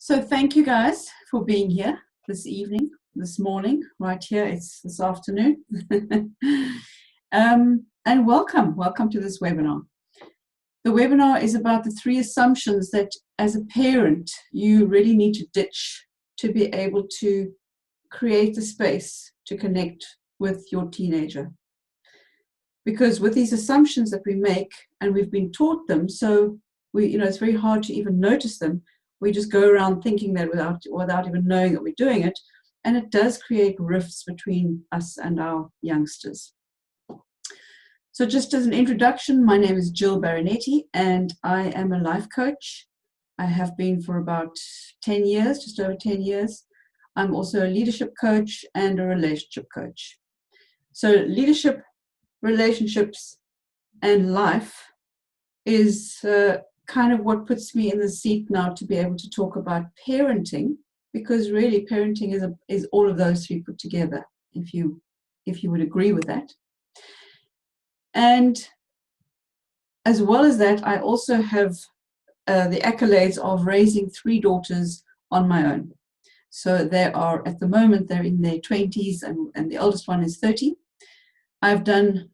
So thank you guys for being here this evening, this morning, right here. It's this afternoon. And welcome to this webinar. The webinar is about the 3 assumptions that as a parent, you really need to ditch to be able to create the space to connect with your teenager. Because with these assumptions that we make, and we've been taught them, so it's very hard to even notice them. We just go around thinking that without even knowing that we're doing it, and it does create rifts between us and our youngsters. So just as an introduction, my name is Jill Baranetti, and I am a life coach. I have been for about 10 years, just over 10 years. I'm also a leadership coach and a relationship coach. So leadership, relationships, and life is kind of what puts me in the seat now to be able to talk about parenting, because really parenting is all of those 3 put together, if you would agree with that. And as well as that, I also have the accolades of raising 3 daughters on my own. So they are, at the moment, they're in their 20s, and the oldest one is 30. I've gone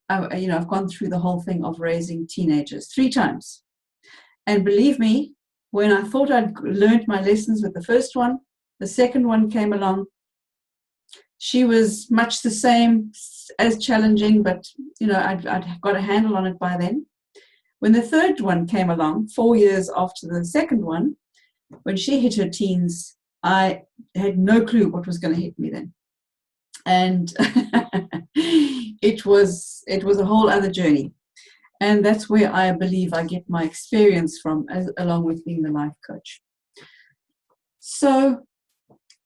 through the whole thing of raising teenagers 3 times. And believe me, when I thought I'd learned my lessons with the first one, the second one came along. She was much the same, as challenging, but I'd got a handle on it by then. When the third one came along, 4 years after the second one, when she hit her teens, I had no clue what was going to hit me then. And it was a whole other journey. And that's where I believe I get my experience from, along with being the life coach. So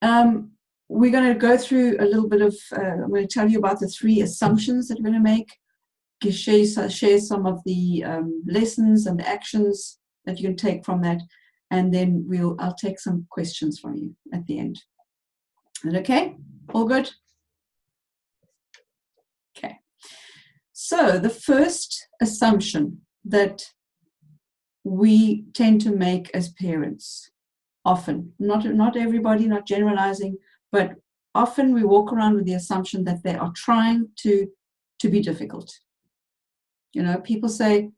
we're going to go through a little bit of, I'm going to tell you about the 3 assumptions that we're going to make, share some of the lessons and actions that you can take from that, and then I'll take some questions from you at the end. Is that okay? All good? Okay. So the first assumption that we tend to make as parents, often, not everybody, not generalizing, but often we walk around with the assumption that they are trying to be difficult. People say,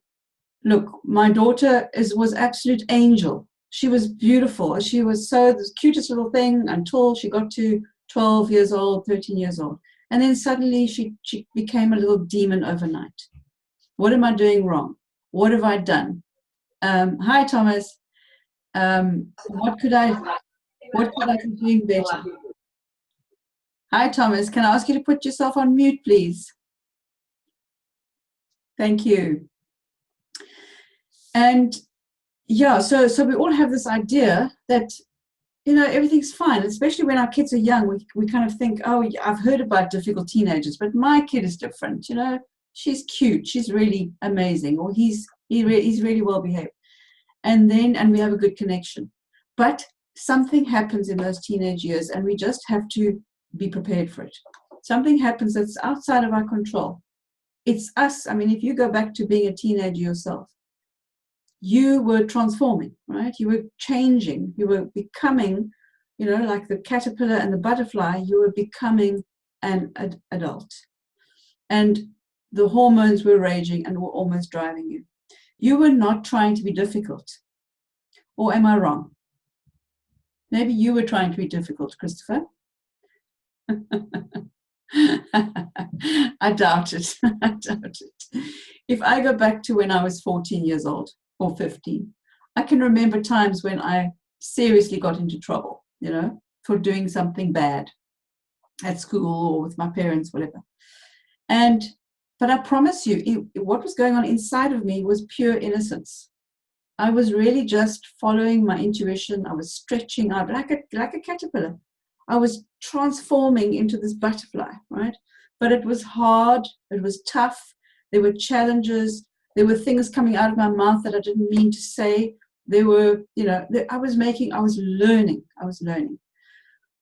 look, my daughter was absolute angel. She was beautiful. She was the cutest little thing until she got to 12 years old, 13 years old. And then suddenly she became a little demon overnight. What am I doing wrong? What have I done? Hi, Thomas. What could I be doing better? Hi, Thomas. Can I ask you to put yourself on mute, please? Thank you. And yeah, so we all have this idea that everything's fine, especially when our kids are young. We kind of think, oh, I've heard about difficult teenagers, but my kid is different. She's cute, she's really amazing, or he's really well behaved, and we have a good connection. But something happens in those teenage years, and we just have to be prepared for it. Something happens that's outside of our control. It's us. I mean, if you go back to being a teenager yourself, you were transforming, right? You were changing. You were becoming, like the caterpillar and the butterfly, you were becoming an adult. And the hormones were raging and were almost driving you. You were not trying to be difficult. Or am I wrong? Maybe you were trying to be difficult, Christopher. I doubt it. If I go back to when I was 14 years old, or 15, I can remember times when I seriously got into trouble, for doing something bad at school or with my parents, whatever. But I promise you, what was going on inside of me was pure innocence. I was really just following my intuition. I was stretching out like a caterpillar. I was transforming into this butterfly, right? But it was hard. It was tough. There were challenges. There were things coming out of my mouth that I didn't mean to say. There were, I was learning.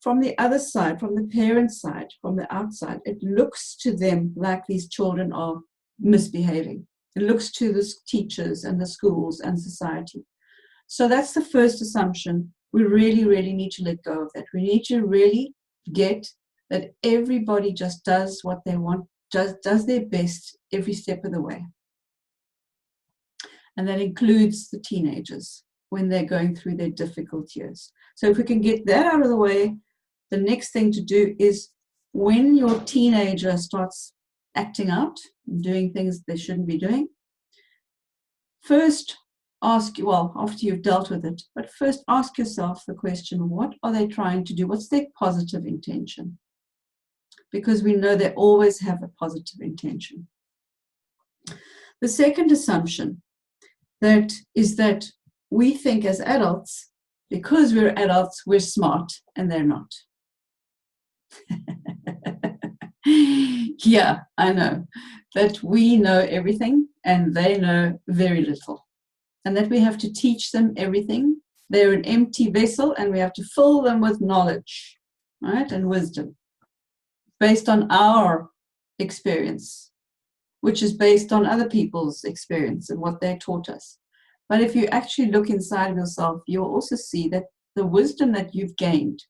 From the other side, from the parent side, from the outside, it looks to them like these children are misbehaving. It looks to the teachers and the schools and society. So that's the first assumption We really, really need to let go of that. We need to really get that everybody just does what they want, does their best every step of the way. And that includes the teenagers when they're going through their difficult years. So if we can get that out of the way, the next thing to do is when your teenager starts acting out, doing things they shouldn't be doing, first ask, well, after you've dealt with it, but first ask yourself the question, what are they trying to do? What's their positive intention? Because we know they always have a positive intention. The second assumption is that we think as adults, because we're adults, we're smart, and they're not. Yeah, I know that we know everything and they know very little, and that we have to teach them everything. They're an empty vessel and we have to fill them with knowledge, right, and wisdom based on our experience, which is based on other people's experience and what they taught us. But if you actually look inside of yourself, you'll also see that the wisdom that you've gained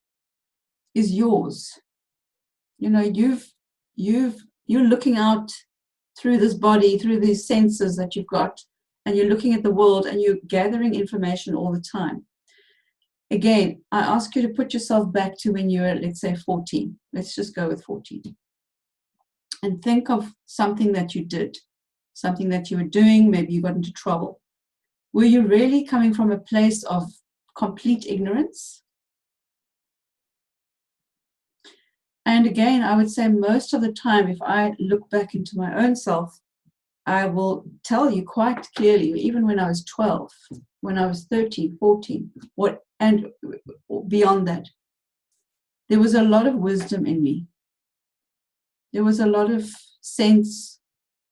is yours. You know, you're looking out through this body, through these senses that you've got, and you're looking at the world and you're gathering information all the time. Again, I ask you to put yourself back to when you were, let's say, 14. Let's just go with 14. And think of something that you did, something that you were doing, maybe you got into trouble. Were you really coming from a place of complete ignorance? And again, I would say most of the time, if I look back into my own self, I will tell you quite clearly, even when I was 12, when I was 13, 14, and beyond that, there was a lot of wisdom in me. There was a lot of sense,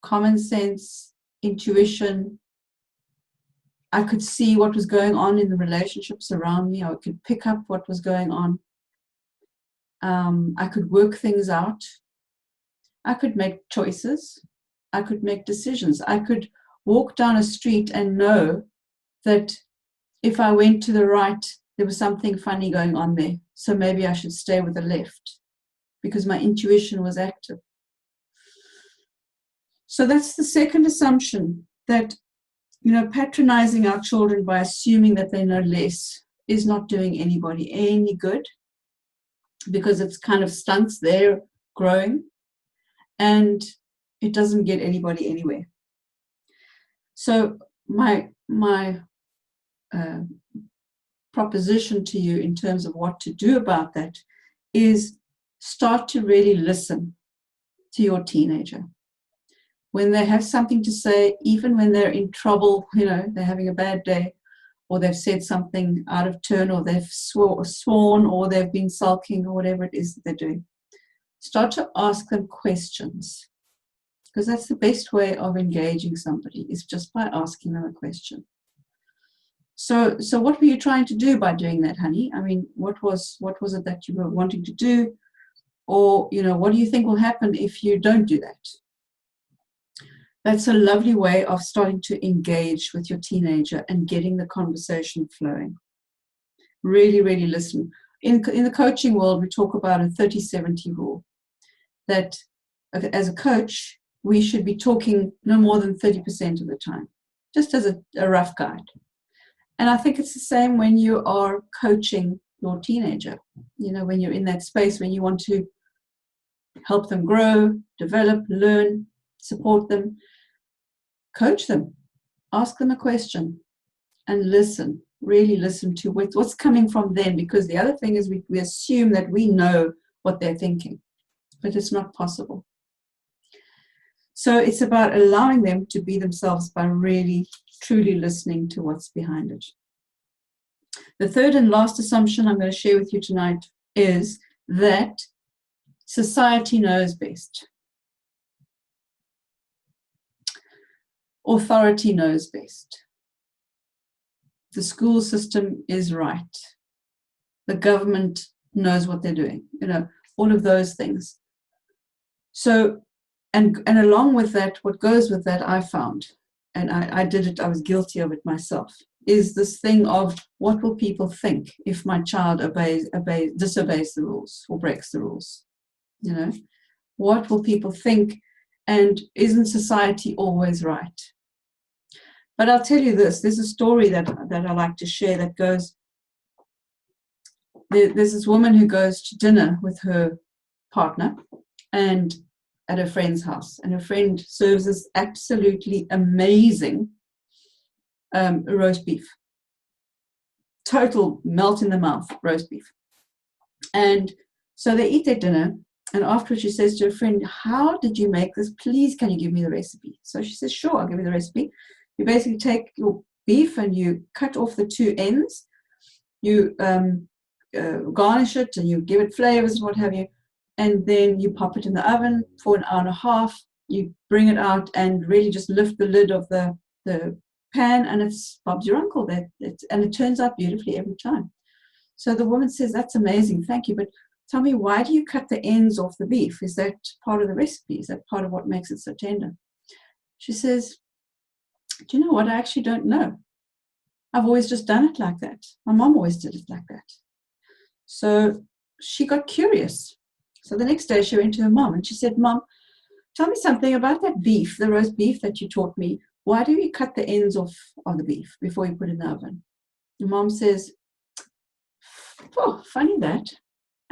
common sense, intuition. I could see what was going on in the relationships around me. I could pick up what was going on. I could work things out. I could make choices. I could make decisions. I could walk down a street and know that if I went to the right, there was something funny going on there. So maybe I should stay with the left because my intuition was active. So that's the second assumption, that, you know, patronizing our children by assuming that they know less is not doing anybody any good, because it's kind of stunts their growing and it doesn't get anybody anywhere. So my proposition to you in terms of what to do about that is start to really listen to your teenager. When they have something to say, even when they're in trouble, you know, they're having a bad day, or they've said something out of turn, or they've sworn, or they've been sulking, or whatever it is that they're doing, start to ask them questions, because that's the best way of engaging somebody, is just by asking them a question. So what were you trying to do by doing that, honey? I mean, what was it that you were wanting to do? Or, you know, what do you think will happen if you don't do that? That's a lovely way of starting to engage with your teenager and getting the conversation flowing. Really, really listen. In the coaching world, we talk about a 30-70 rule, that as a coach, we should be talking no more than 30% of the time, just as a rough guide. And I think it's the same when you are coaching your teenager. You know, when you're in that space, when you want to help them grow, develop, learn, support them, coach them, ask them a question, and listen, really listen to what's coming from them, because the other thing is we assume that we know what they're thinking, but it's not possible. So it's about allowing them to be themselves by really, truly listening to what's behind it. The third and last assumption I'm going to share with you tonight is that society knows best. Authority knows best. The school system is right. The government knows what they're doing. You know, all of those things. So, and along with that, what goes with that, I found, and I did it, I was guilty of it myself, is this thing of what will people think if my child disobeys the rules or breaks the rules? You know, what will people think? And isn't society always right? But I'll tell you this, there's a story that I like to share that goes, there's this woman who goes to dinner with her partner and at her friend's house, and her friend serves this absolutely amazing roast beef. Total melt in the mouth roast beef. And so they eat their dinner, and afterwards she says to her friend, how did you make this? Please, can you give me the recipe? So she says, sure, I'll give you the recipe. You basically take your beef and you cut off the two ends. You garnish it and you give it flavors and what have you. And then you pop it in the oven for an hour and a half. You bring it out and really just lift the lid of the pan, and it's Bob's your uncle. And it turns out beautifully every time. So the woman says, that's amazing, thank you. But tell me, why do you cut the ends off the beef? Is that part of the recipe? Is that part of what makes it so tender? She says, do you know what? I actually don't know. I've always just done it like that. My mom always did it like that. So she got curious. So the next day she went to her mom and she said, Mom, tell me something about that beef, the roast beef that you taught me. Why do you cut the ends off of the beef before you put it in the oven? And Mom says, oh, funny that.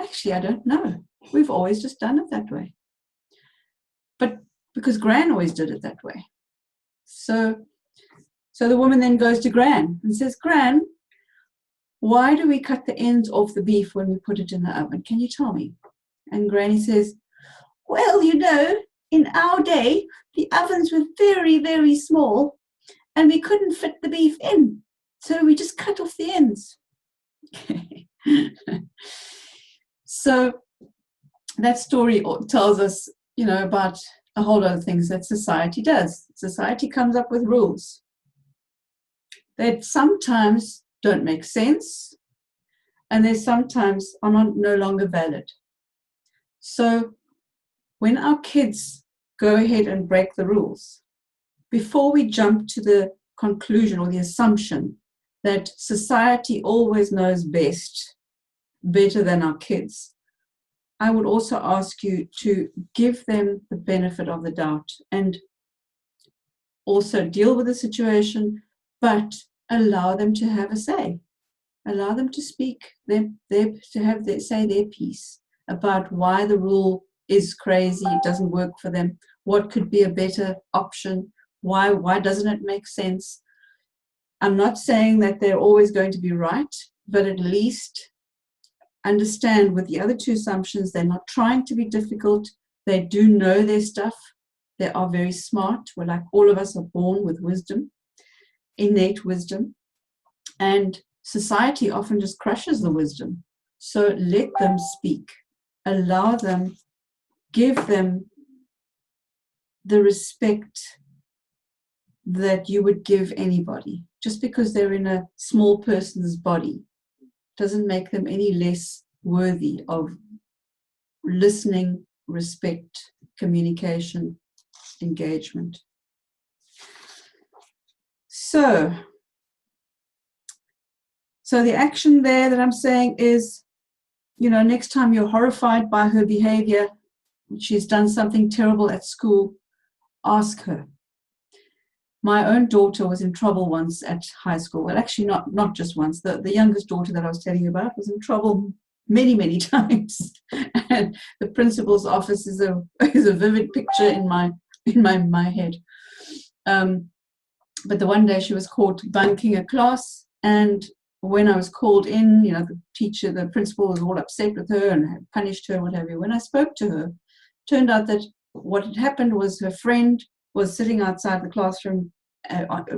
Actually, I don't know. We've always just done it that way. But because Gran always did it that way. So the woman then goes to Gran and says, Gran, why do we cut the ends off the beef when we put it in the oven? Can you tell me? And Granny says, well, you know, in our day, the ovens were very, very small and we couldn't fit the beef in. So we just cut off the ends. So that story tells us, you know, about a whole lot of things that society does. Society comes up with rules that sometimes don't make sense and they sometimes are no longer valid. So when our kids go ahead and break the rules, before we jump to the conclusion or the assumption that society always knows best, better than our kids, I would also ask you to give them the benefit of the doubt and also deal with the situation, but allow them to have a say. Allow them to speak, say their piece about why the rule is crazy, it doesn't work for them, what could be a better option, why doesn't it make sense. I'm not saying that they're always going to be right, but at least understand with the other two assumptions, they're not trying to be difficult, they do know their stuff, they are very smart. We're like all of us are born with wisdom, innate wisdom, and society often just crushes the wisdom. So let them speak, allow them, give them the respect that you would give anybody. Just because they're in a small person's body doesn't make them any less worthy of listening, respect, communication, engagement. So the action there that I'm saying is, you know, next time you're horrified by her behavior, she's done something terrible at school, ask her. My own daughter was in trouble once at high school. Well, actually not just once. The youngest daughter that I was telling you about was in trouble many, many times. And the principal's office is a vivid picture in my head. But the one day she was caught bunking a class, and when I was called in, you know, the principal was all upset with her and had punished her, whatever. When I spoke to her, turned out that what had happened was her friend was sitting outside the classroom,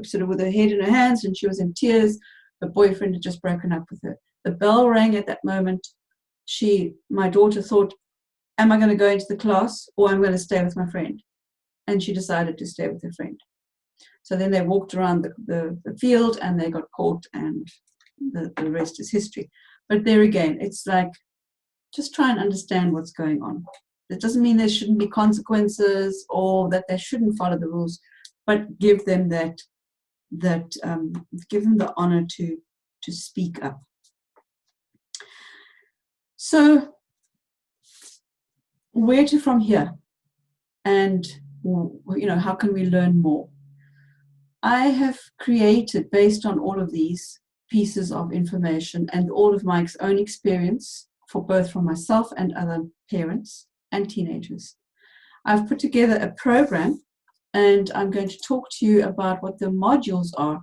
sort of with her head in her hands, and she was in tears. Her boyfriend had just broken up with her. The bell rang at that moment. My daughter thought, am I going to go into the class or I'm going to stay with my friend? And she decided to stay with her friend. So then they walked around the field and they got caught, and the rest is history. But there again, it's like, just try and understand what's going on. It doesn't mean there shouldn't be consequences or that they shouldn't follow the rules, but give them that that give them the honor to speak up. So where to from here? And how can we learn more? I have created, based on all of these pieces of information and all of my own experience, for both from myself and other parents and teenagers, I've put together a program, and I'm going to talk to you about what the modules are.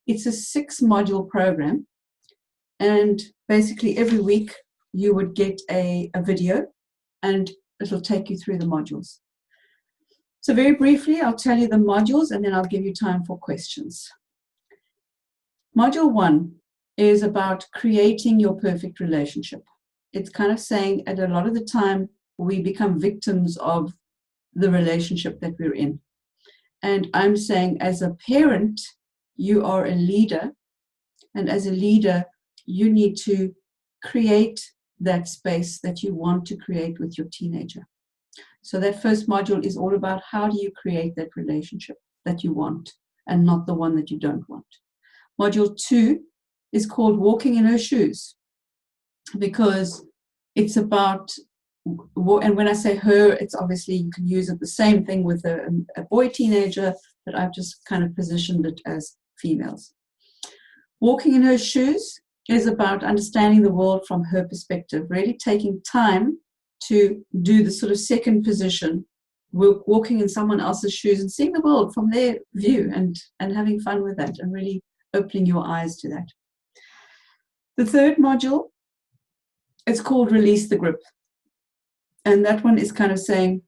It's a 6-module program, and basically every week you would get a video, and it'll take you through the modules. So very briefly, I'll tell you the modules, and then I'll give you time for questions. Module 1 is about creating your perfect relationship. It's kind of saying that a lot of the time we become victims of the relationship that we're in. And I'm saying, as a parent, you are a leader, and as a leader, you need to create that space that you want to create with your teenager. So that first module is all about how do you create that relationship that you want and not the one that you don't want. Module 2 is called Walking in Her Shoes, because it's about, and when I say her, it's obviously you can use it the same thing with a boy teenager, but I've just kind of positioned it as females. Walking in Her Shoes is about understanding the world from her perspective, really taking time to do the sort of second position, walking in someone else's shoes and seeing the world from their view and having fun with that and really opening your eyes to that. The third module, it's called Release the Grip. And that one is kind of saying,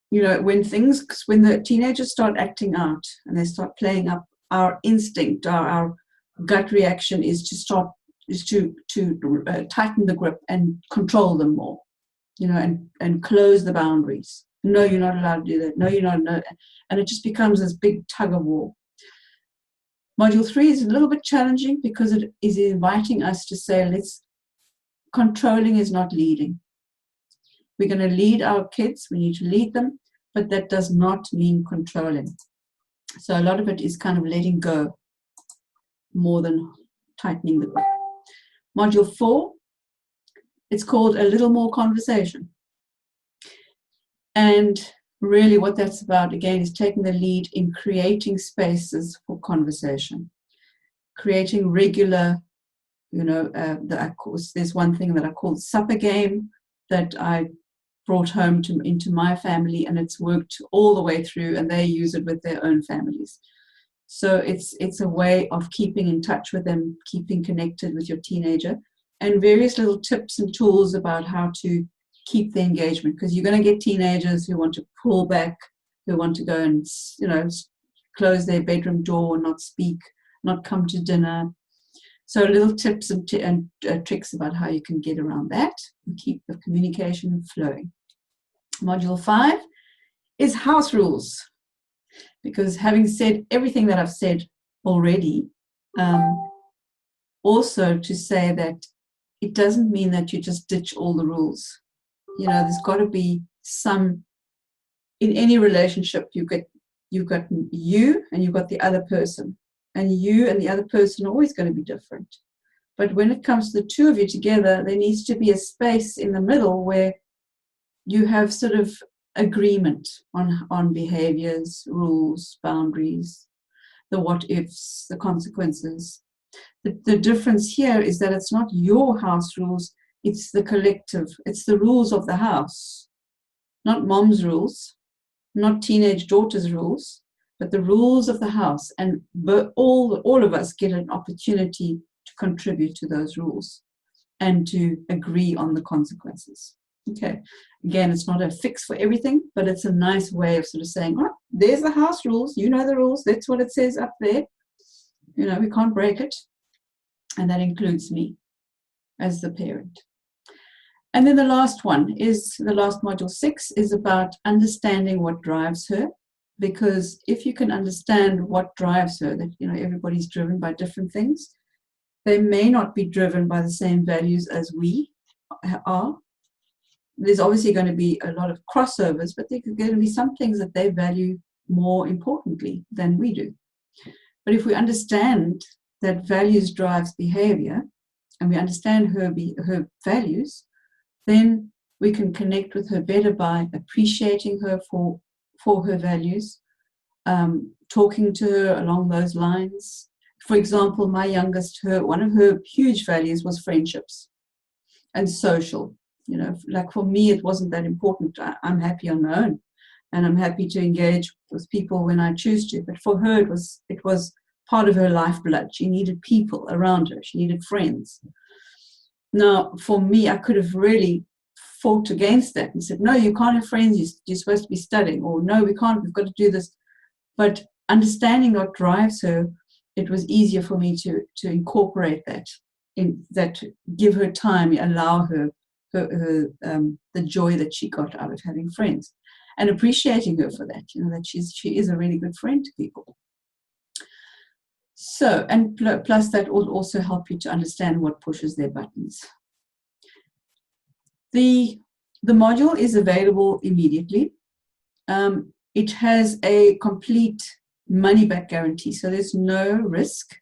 when the teenagers start acting out and they start playing up, our instinct, our gut reaction is to tighten the grip and control them more, and close the boundaries. No, you're not allowed to do that. No, you're not. No. And it just becomes this big tug of war. Module 3 is a little bit challenging because it is inviting us to say, controlling is not leading. We're going to lead our kids, we need to lead them, but that does not mean controlling. So a lot of it is kind of letting go more than tightening the grip. Module 4, it's called A Little More Conversation. And really what that's about, again, is taking the lead in creating spaces for conversation, creating regular, there's one thing that I call supper game that I brought home into my family, and it's worked all the way through, and they use it with their own families. So it's a way of keeping in touch with them, keeping connected with your teenager, and various little tips and tools about how to keep the engagement, because you're going to get teenagers who want to pull back, who want to go and close their bedroom door, not speak, not come to dinner. So little tips and tricks about how you can get around that and keep the communication flowing. Module 5 is house rules, because having said everything that I've said already, also to say that it doesn't mean that you just ditch all the rules. There's got to be some, in any relationship, you've got you and you've got the other person. And you and the other person are always going to be different. But when it comes to the two of you together, there needs to be a space in the middle where you have sort of agreement on behaviors, rules, boundaries, the what ifs, the consequences. The difference here is that it's not your house rules, it's the collective, it's the rules of the house, not mom's rules, not teenage daughter's rules, but the rules of the house, and all of us get an opportunity to contribute to those rules and to agree on the consequences. Okay, again, it's not a fix for everything, but it's a nice way of sort of saying, there's the house rules, you know the rules, that's what it says up there. We can't break it, and that includes me as the parent. And then the last one is, the last module 6 is about understanding what drives her. Because if you can understand what drives her, that everybody's driven by different things, they may not be driven by the same values as we are. There's obviously going to be a lot of crossovers, but there's going to be some things that they value more importantly than we do. But if we understand that values drives behavior, and we understand her values, then we can connect with her better by appreciating her for her values, talking to her along those lines. For example, my youngest, one of her huge values was friendships and social. Like for me, it wasn't that important. I'm happy on my own, and I'm happy to engage with people when I choose to. But for her, it was part of her lifeblood. She needed people around her. She needed friends. Now, for me, I could have really fought against that and said, no, you can't have friends. You're supposed to be studying. Or no, we can't. We've got to do this. But understanding what drives her, it was easier for me to incorporate that, give her time, allow her the joy that she got out of having friends, and appreciating her for that. That she is a really good friend to people. So, and plus that will also help you to understand what pushes their buttons. The module is available immediately. It has a complete money-back guarantee, so there's no risk.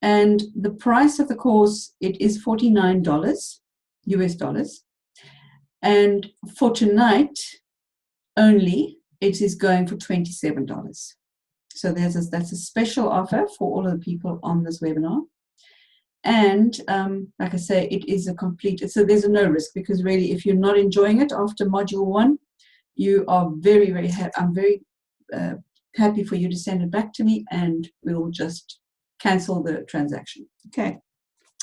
And the price of the course, it is $49 US dollars. And for tonight only, it is going for $27. So that's a special offer for all of the people on this webinar. And like I say, it is a complete, so there's a no risk, because really, if you're not enjoying it after module 1, you are very, very happy. I'm very happy for you to send it back to me, and we'll just cancel the transaction, okay,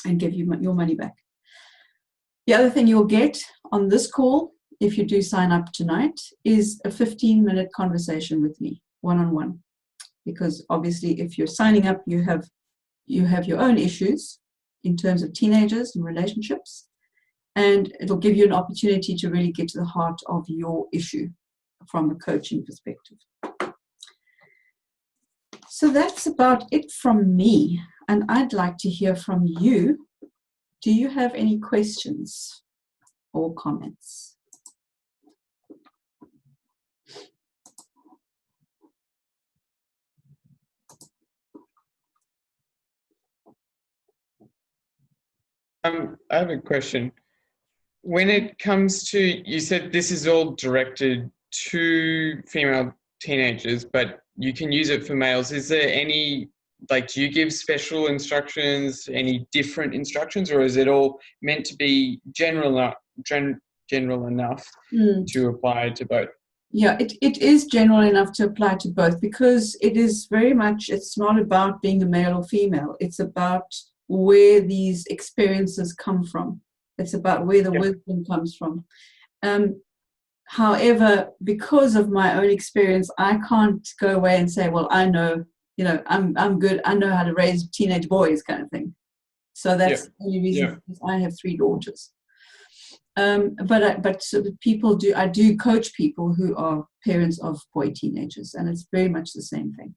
and give you your money back. The other thing you'll get on this call, if you do sign up tonight, is a 15-minute conversation with me, one-on-one. Because obviously, if you're signing up, you have your own issues in terms of teenagers and relationships, and it'll give you an opportunity to really get to the heart of your issue from a coaching perspective. So that's about it from me, and I'd like to hear from you. Do you have any questions or comments? I have a question. When it comes to, you said this is all directed to female teenagers, but you can use it for males. Is there any, do you give special instructions, any different instructions, or is it all meant to be general enough to apply to both? Yeah, it is general enough to apply to both, because it is very much, it's not about being a male or female. It's about where these experiences come from. It's about where the wisdom comes from. However, because of my own experience, I can't go away and say, well, I know, I'm good. I know how to raise teenage boys, kind of thing. So that's the only reason, because I have 3 daughters. But so people do, I do coach people who are parents of boy teenagers, and it's very much the same thing.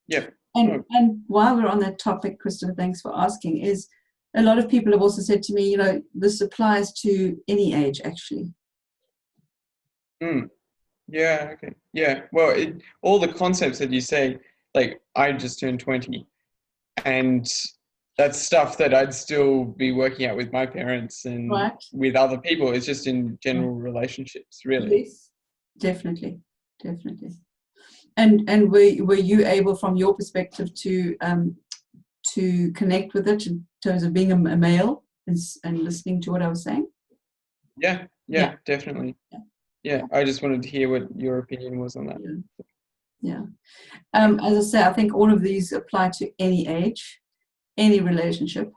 Yeah. And while we're on that topic, Christopher, thanks for asking, is a lot of people have also said to me, this applies to any age, actually. Yeah, okay. Yeah, well, all the concepts that you say, I just turned 20, and that's stuff that I'd still be working out with my parents and with other people. It's just in general relationships, really. Yes, definitely. And were you able, from your perspective, to connect with it in terms of being a male and listening to what I was saying? Yeah, definitely. Yeah, I just wanted to hear what your opinion was on that. Yeah. As I say, I think all of these apply to any age, any relationship.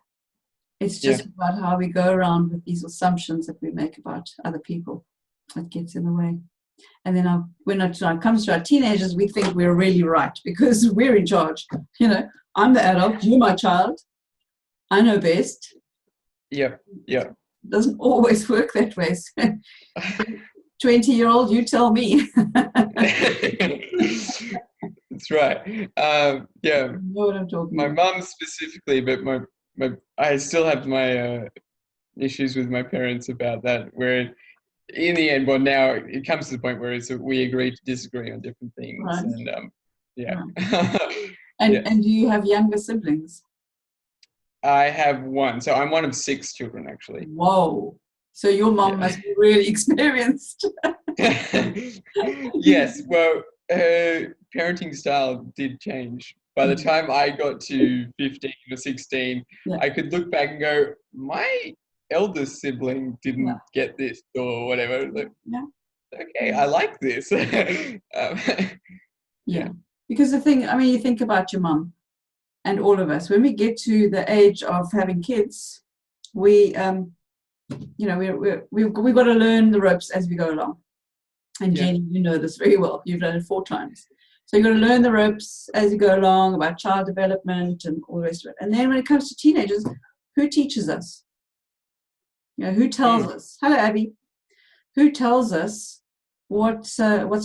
It's just about how we go around with these assumptions that we make about other people that gets in the way. And then when it comes to our teenagers, we think we're really right because we're in charge. I'm the adult, you're my child. I know best. Yeah. It doesn't always work that way. 20-year-old, you tell me. That's right. I know what I'm talking about. My mum specifically, but I still have my issues with my parents about that, where in the end, now it comes to the point where we agree to disagree on different things. Right. And Yeah. And do you have younger siblings? I have one. So I'm one of 6 children, actually. Whoa. So your mom Yeah. must be really experienced. Yes. Well, her parenting style did change. By the time I got to 15 or 16, Yeah. I could look back and go, my eldest sibling didn't get this or whatever. Like, Yeah. okay, I like this. Yeah. Because the thing, I mean, you think about your mum and all of us, when we get to the age of having kids, we, you know, we've got to learn the ropes as we go along. And Yeah. Jenny, you know this very well. You've done it 4 times. So you've got to learn the ropes as you go along about child development and all the rest of it. And then when it comes to teenagers, who teaches us? You know, who tells us? Hello, Abby. Who tells us what's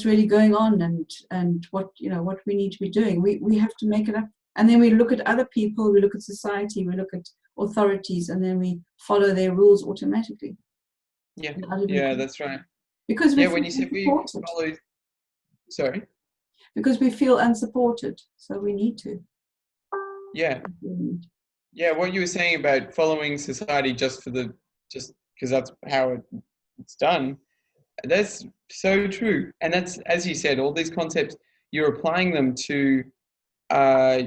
really going on and what, you know, what we need to be doing? We have to make it up. And then we look at other people, we look at society, we look at authorities, and then we follow their rules automatically. Yeah, that's right. Because we Yeah, feel when you said we unsupported. follow, sorry. Because we feel unsupported, so we need to. Yeah. Yeah, what you were saying about following society just because that's how it's done, that's so true. And that's, as you said, all these concepts, you're applying them to uh,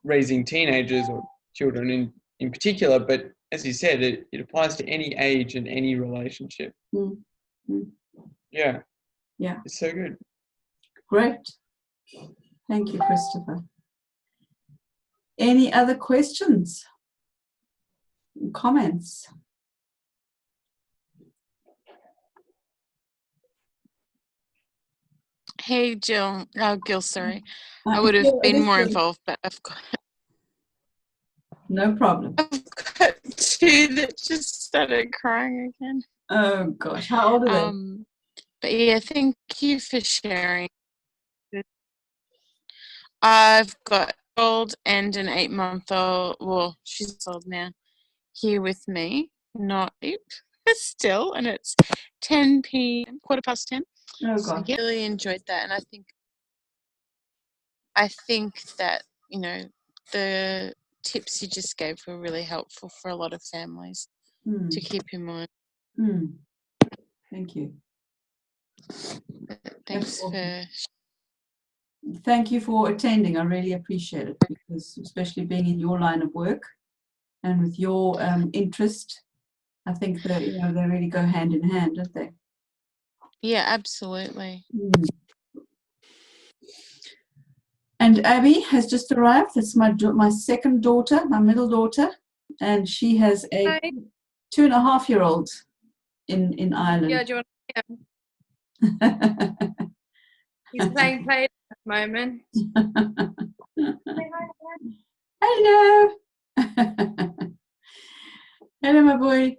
raising teenagers or children in particular, but as you said, it applies to any age and any relationship. Yeah. Yeah. It's so good. Great. Thank you, Christopher. Any other questions? Comments? Hey, Jill. Gil, sorry. I would have been more involved, but I've got... No problem. I've got 2 that just started crying again. Oh, gosh. How old are they? But yeah, thank you for sharing. I've got an old and an 8-month-old. Well, she's old now. Here with me, not still, and it's 10 p.m. 10:15. Oh, so I gosh. really enjoyed that, and I think that, you know, the tips you just gave were really helpful for a lot of families to keep in mind. Thank you. Thanks for... Thank you for attending. I really appreciate it, because especially being in your line of work and with your interest, I think that, you know, they really go hand in hand, don't they? Yeah, absolutely. And Abby has just arrived. It's my second daughter, my middle daughter, and she has a 2.5-year-old in Ireland. Yeah, do you want to He's playing play at the moment. Hello. Hello, my boy.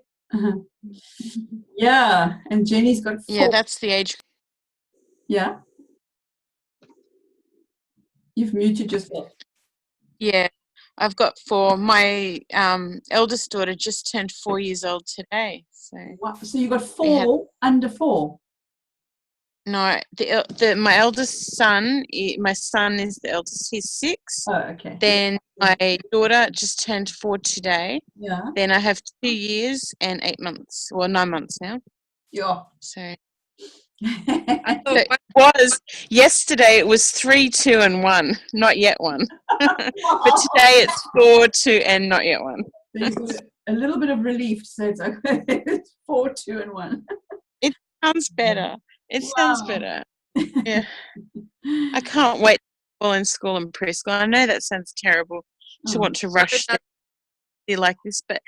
Yeah, and Jenny's got 4. Yeah, that's the age. Yeah. You've muted yourself. Yeah, I've got 4. My eldest daughter just turned 4 years old today. So you got 4 under 4. No, my eldest son. My son is the eldest. He's 6. Oh, okay. Then my daughter just turned 4 today. Yeah. Then I have 2 years and 8 months. Well, 9 months now. Yeah. So. It was yesterday. It was 3, 2, and 1. Not yet 1. But today it's 4, 2, and not yet 1. So you've got a little bit of relief. So it's okay. It's 4, 2, and 1. It sounds better. It sounds better. Yeah. I can't wait to go in school and preschool. I know that sounds terrible to want to rush like this, but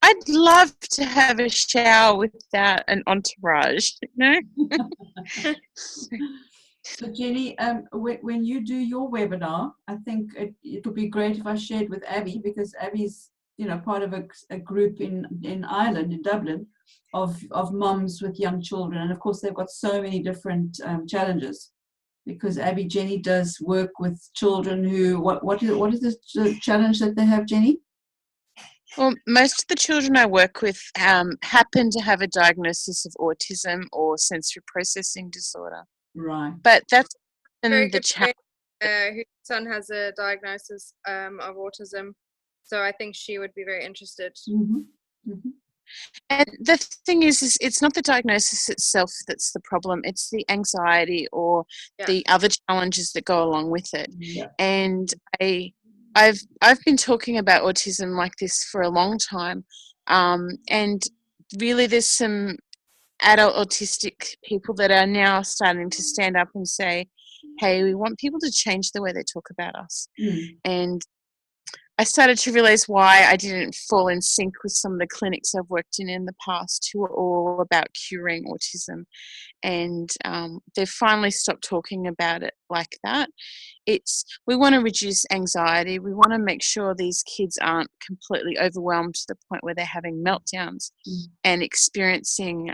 I'd love to have a shower without an entourage, you know? So Jenny, when you do your webinar, I think it would be great if I shared with Abby, because Abby's, you know, part of a group in Ireland, in Dublin, of mums with young children, and of course they've got so many different challenges. Because Jenny does work with children who what is the challenge that they have, Jenny? Well, most of the children I work with happen to have a diagnosis of autism or sensory processing disorder. Right. But that's Very been the good challenge. friend, whose son has a diagnosis of autism. So I think she would be very interested. Mm-hmm. Mm-hmm. And the thing is it's not the diagnosis itself that's the problem. It's the anxiety or Yeah. the other challenges that go along with it. Yeah. And I've been talking about autism like this for a long time, and really there's some adult autistic people that are now starting to stand up and say, hey, we want people to change the way they talk about us. Mm. And I started to realize why I didn't fall in sync with some of the clinics I've worked in the past who are all about curing autism. And they've finally stopped talking about it like that. We want to reduce anxiety. We want to make sure these kids aren't completely overwhelmed to the point where they're having meltdowns and experiencing,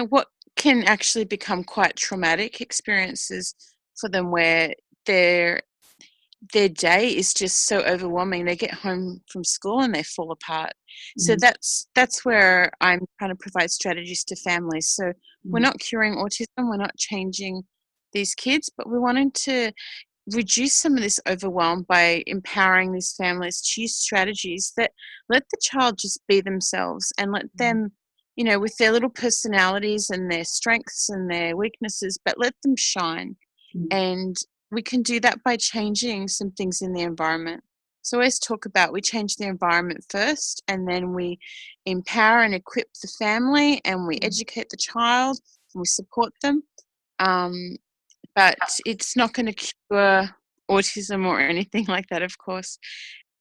what can actually become quite traumatic experiences for them, where their day is just so overwhelming. They get home from school and they fall apart. So that's where I'm trying to provide strategies to families. So we're not curing autism, we're not changing these kids, but we're wanting to reduce some of this overwhelm by empowering these families to use strategies that let the child just be themselves and let them, with their little personalities and their strengths and their weaknesses, but let them shine. And we can do that by changing some things in the environment. So I always talk about we change the environment first, and then we empower and equip the family, and we educate the child, and we support them. But it's not going to cure autism or anything like that, of course.